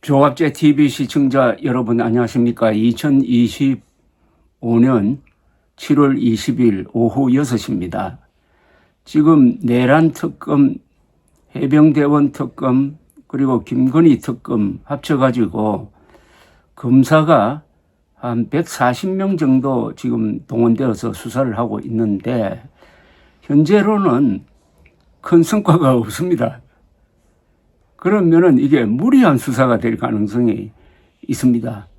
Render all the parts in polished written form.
조갑제 TV 시청자 여러분 안녕하십니까? 2025년 7월 20일 오후 6시입니다. 지금 내란 특검, 해병대원 특검, 그리고 김건희 특검 합쳐가지고 검사가 한 140명 정도 지금 동원되어서 수사를 하고 있는데 현재로는 큰 성과가 없습니다. 그러면은 이게 무리한 수사가 될 가능성이 있습니다.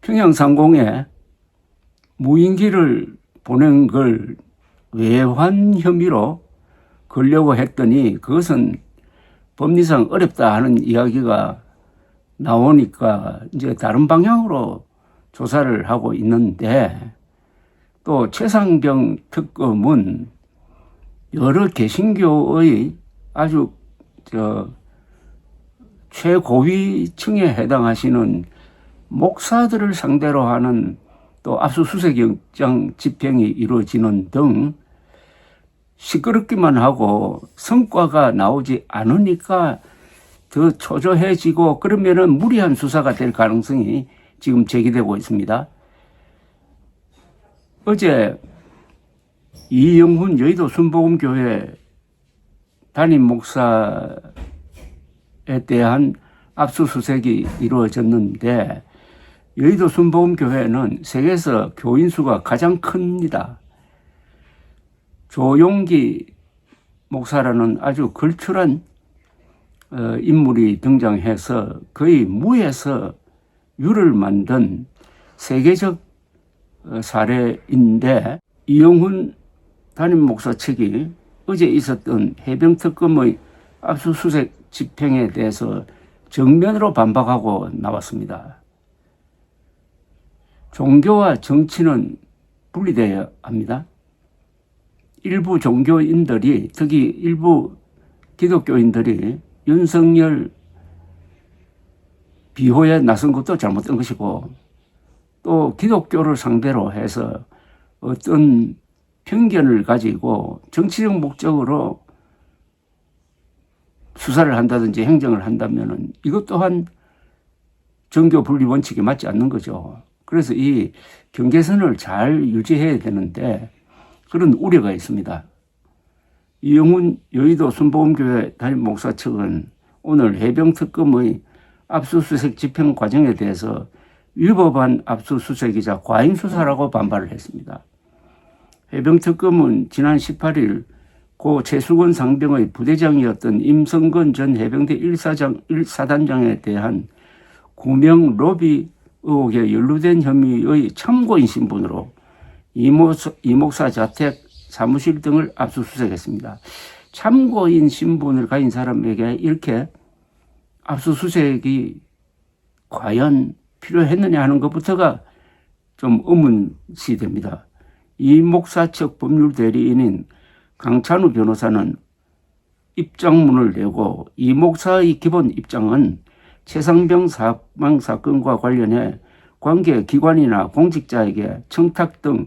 평양상공에 무인기를 보낸 걸 외환 혐의로 걸려고 했더니 그것은 법리상 어렵다 하는 이야기가 나오니까 이제 다른 방향으로 조사를 하고 있는데, 또 최상병 특검은 여러 개신교의 아주 최고위층에 해당하시는 목사들을 상대로 하는 또 압수수색 영장 집행이 이루어지는 등 시끄럽기만 하고 성과가 나오지 않으니까 더 초조해지고, 그러면은 무리한 수사가 될 가능성이 지금 제기되고 있습니다. 어제 이영훈 여의도 순복음교회 담임 목사에 대한 압수수색이 이루어졌는데, 여의도 순복음교회는 세계에서 교인 수가 가장 큽니다. 조용기 목사라는 아주 걸출한 인물이 등장해서 거의 무에서 유를 만든 세계적 사례인데, 이영훈 담임 목사 측이 어제 있었던 해병특검의 압수수색 집행에 대해서 정면으로 반박하고 나왔습니다. 종교와 정치는 분리되어야 합니다. 일부 종교인들이, 특히 일부 기독교인들이 윤석열 비호에 나선 것도 잘못된 것이고, 또 기독교를 상대로 해서 어떤 편견을 가지고 정치적 목적으로 수사를 한다든지 행정을 한다면은 이것 또한 정교 분리 원칙에 맞지 않는 거죠. 그래서 이 경계선을 잘 유지해야 되는데 그런 우려가 있습니다. 이영훈 여의도 순복음교회 담임 목사 측은 오늘 해병특검의 압수수색 집행 과정에 대해서 위법한 압수수색이자 과잉수사라고 반발을 했습니다. 해병특검은 지난 18일 고 최수건 상병의 부대장이었던 임성건 전 해병대 1사단장에 대한 구명 로비 의혹에 연루된 혐의의 참고인 신분으로 이목사 자택, 사무실 등을 압수수색했습니다. 참고인 신분을 가진 사람에게 이렇게 압수수색이 과연 필요했느냐 하는 것부터가 좀 의문시 됩니다. 이 목사 측 법률 대리인인 강찬우 변호사는 입장문을 내고, 이 목사의 기본 입장은 최상병 사망 사건과 관련해 관계 기관이나 공직자에게 청탁 등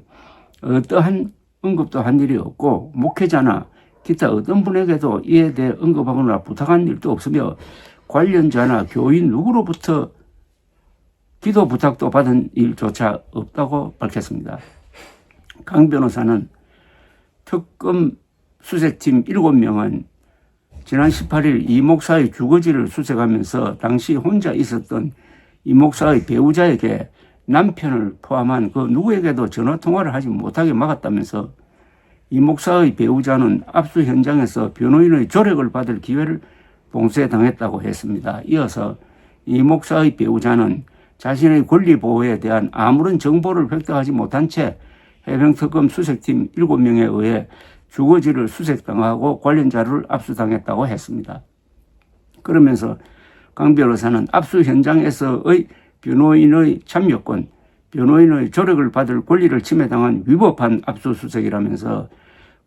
어떠한 언급도 한 일이 없고, 목회자나 기타 어떤 분에게도 이에 대해 언급하거나 부탁한 일도 없으며 관련자나 교인 누구로부터 기도 부탁도 받은 일조차 없다고 밝혔습니다. 강 변호사는 특검 수색팀 7명은 지난 18일 이 목사의 주거지를 수색하면서 당시 혼자 있었던 이 목사의 배우자에게 남편을 포함한 그 누구에게도 전화통화를 하지 못하게 막았다면서, 이 목사의 배우자는 압수 현장에서 변호인의 조력을 받을 기회를 봉쇄당했다고 했습니다. 이어서 이 목사의 배우자는 자신의 권리 보호에 대한 아무런 정보를 획득하지 못한 채 해병특검 수색팀 7명에 의해 주거지를 수색당하고 관련 자료를 압수당했다고 했습니다. 그러면서 강 변호사는 압수 현장에서의 변호인의 참여권, 변호인의 조력을 받을 권리를 침해당한 위법한 압수수색이라면서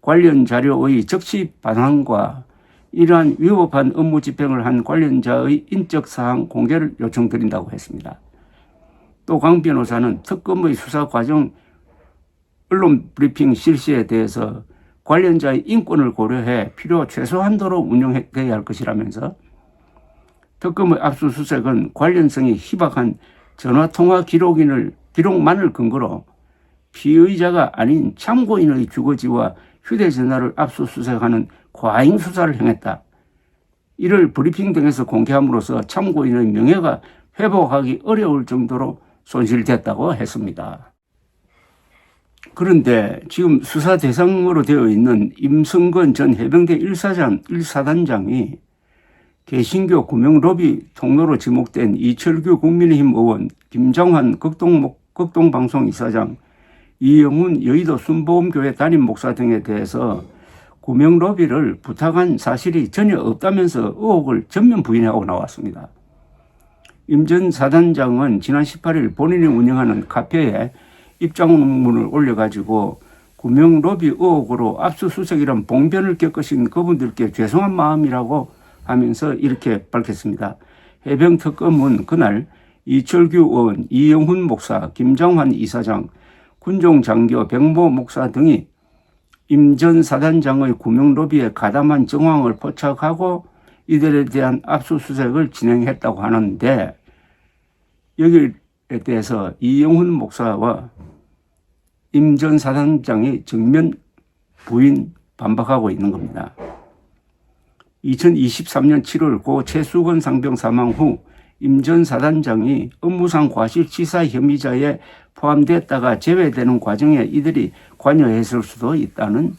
관련 자료의 적시 반환과 이러한 위법한 업무 집행을 한 관련자의 인적 사항 공개를 요청드린다고 했습니다. 또 강 변호사는 특검의 수사 과정 언론 브리핑 실시에 대해서 관련자의 인권을 고려해 필요 최소한도로 운영되어야 할 것이라면서, 특검의 압수수색은 관련성이 희박한 전화통화 기록만을 근거로 피의자가 아닌 참고인의 주거지와 휴대전화를 압수수색하는 과잉 수사를 행했다. 이를 브리핑 등에서 공개함으로써 참고인의 명예가 회복하기 어려울 정도로 손실됐다고 했습니다. 그런데 지금 수사 대상으로 되어 있는 임성근 전 해병대 1사단장이 개신교 구명로비 통로로 지목된 이철규 국민의힘 의원, 김장환 극동방송 이사장, 이영훈 여의도 순복음교회 담임 목사 등에 대해서 구명로비를 부탁한 사실이 전혀 없다면서 의혹을 전면 부인하고 나왔습니다. 임 전 사단장은 지난 18일 본인이 운영하는 카페에 입장문을 올려가지고 구명로비 의혹으로 압수수색이란 봉변을 겪으신 그분들께 죄송한 마음이라고 하면서 이렇게 밝혔습니다. 해병특검은 그날 이철규 의원, 이영훈 목사, 김장환 이사장, 군종장교 백모 목사 등이 임 전 사단장의 구명로비에 가담한 정황을 포착하고 이들에 대한 압수수색을 진행했다고 하는데 여기에 대해서 이영훈 목사와 임 전 사단장이 정면 부인 반박하고 있는 겁니다. 2023년 7월 고 최수건 상병 사망 후 임 전 사단장이 업무상 과실치사 혐의자에 포함됐다가 제외되는 과정에 이들이 관여했을 수도 있다는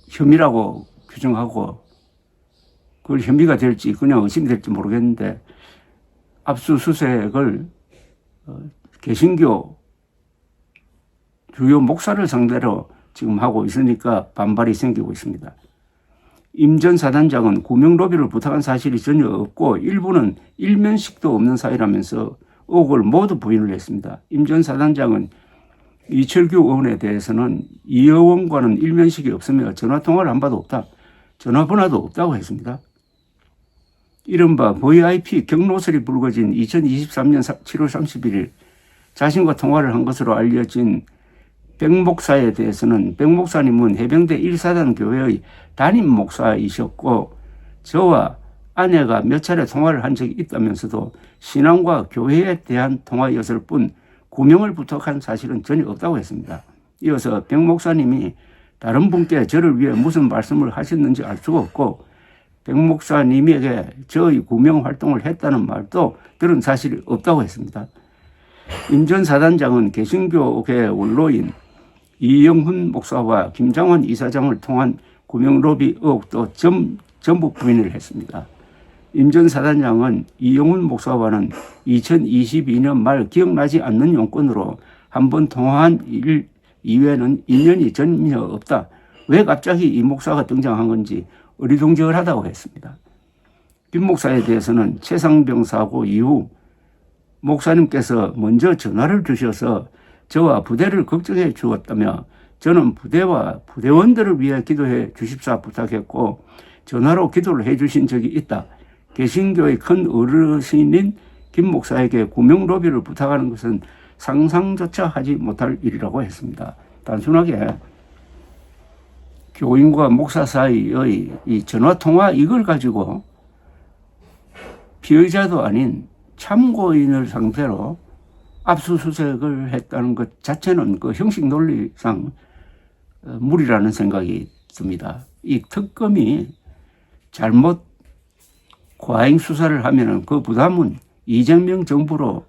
혐의라고 규정하고 그걸 혐의가 될지 그냥 의심이 될지 모르겠는데 압수수색을 개신교 주요 목사를 상대로 지금 하고 있으니까 반발이 생기고 있습니다. 임 전 사단장은 구명로비를 부탁한 사실이 전혀 없고 일부는 일면식도 없는 사이라면서 의혹을 모두 부인을 했습니다. 임 전 사단장은 이철규 의원에 대해서는 이 의원과는 일면식이 없으며 전화통화를 한 바도 없다. 전화번호도 없다고 했습니다. 이른바 VIP 경로설이 불거진 2023년 7월 31일 자신과 통화를 한 것으로 알려진 백 목사에 대해서는 백 목사님은 해병대 1사단 교회의 담임 목사이셨고 저와 아내가 몇 차례 통화를 한 적이 있다면서도 신앙과 교회에 대한 통화였을 뿐 구명을 부탁한 사실은 전혀 없다고 했습니다. 이어서 백 목사님이 다른 분께 저를 위해 무슨 말씀을 하셨는지 알 수가 없고 백 목사님에게 저의 구명 활동을 했다는 말도 들은 사실이 없다고 했습니다. 임 전 사단장은 개신교계 원로인 이영훈 목사와 김장환 이사장을 통한 구명로비 의혹도 전부 부인을 했습니다. 임 전 사단장은 이영훈 목사와는 2022년 말 기억나지 않는 용건으로 한 번 통화한 일 이외에는 인연이 전혀 없다. 왜 갑자기 이 목사가 등장한 건지 어리둥절하다고 했습니다. 김 목사에 대해서는 최상병 사고 이후 목사님께서 먼저 전화를 주셔서 저와 부대를 걱정해 주었다며 저는 부대와 부대원들을 위해 기도해 주십사 부탁했고 전화로 기도를 해 주신 적이 있다. 개신교의 큰 어르신인 김 목사에게 구명로비를 부탁하는 것은 상상조차 하지 못할 일이라고 했습니다. 단순하게 교인과 목사 사이의 이 전화통화 이걸 가지고 피의자도 아닌 참고인을 상대로 압수수색을 했다는 것 자체는 그 형식 논리상 무리라는 생각이 듭니다. 이 특검이 잘못 과잉 수사를 하면은 그 부담은 이재명 정부로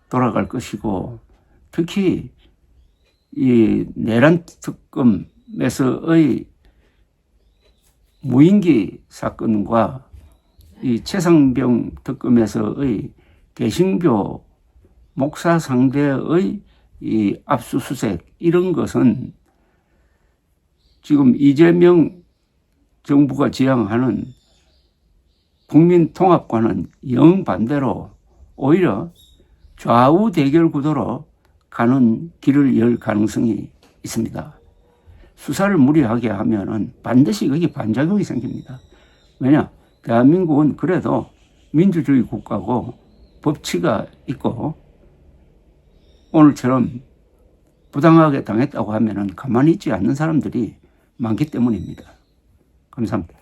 돌아갈 것이고 특히 이 내란 특검에서의 무인기 사건과 이 최상병 특검에서의 개신교 목사 상대의 이 압수수색 이런 것은 지금 이재명 정부가 지향하는 국민통합과는 영반대로 오히려 좌우 대결 구도로 가는 길을 열 가능성이 있습니다. 수사를 무리하게 하면은 반드시 거기 반작용이 생깁니다. 왜냐? 대한민국은 그래도 민주주의 국가고 법치가 있고 오늘처럼 부당하게 당했다고 하면은 가만히 있지 않는 사람들이 많기 때문입니다. 감사합니다.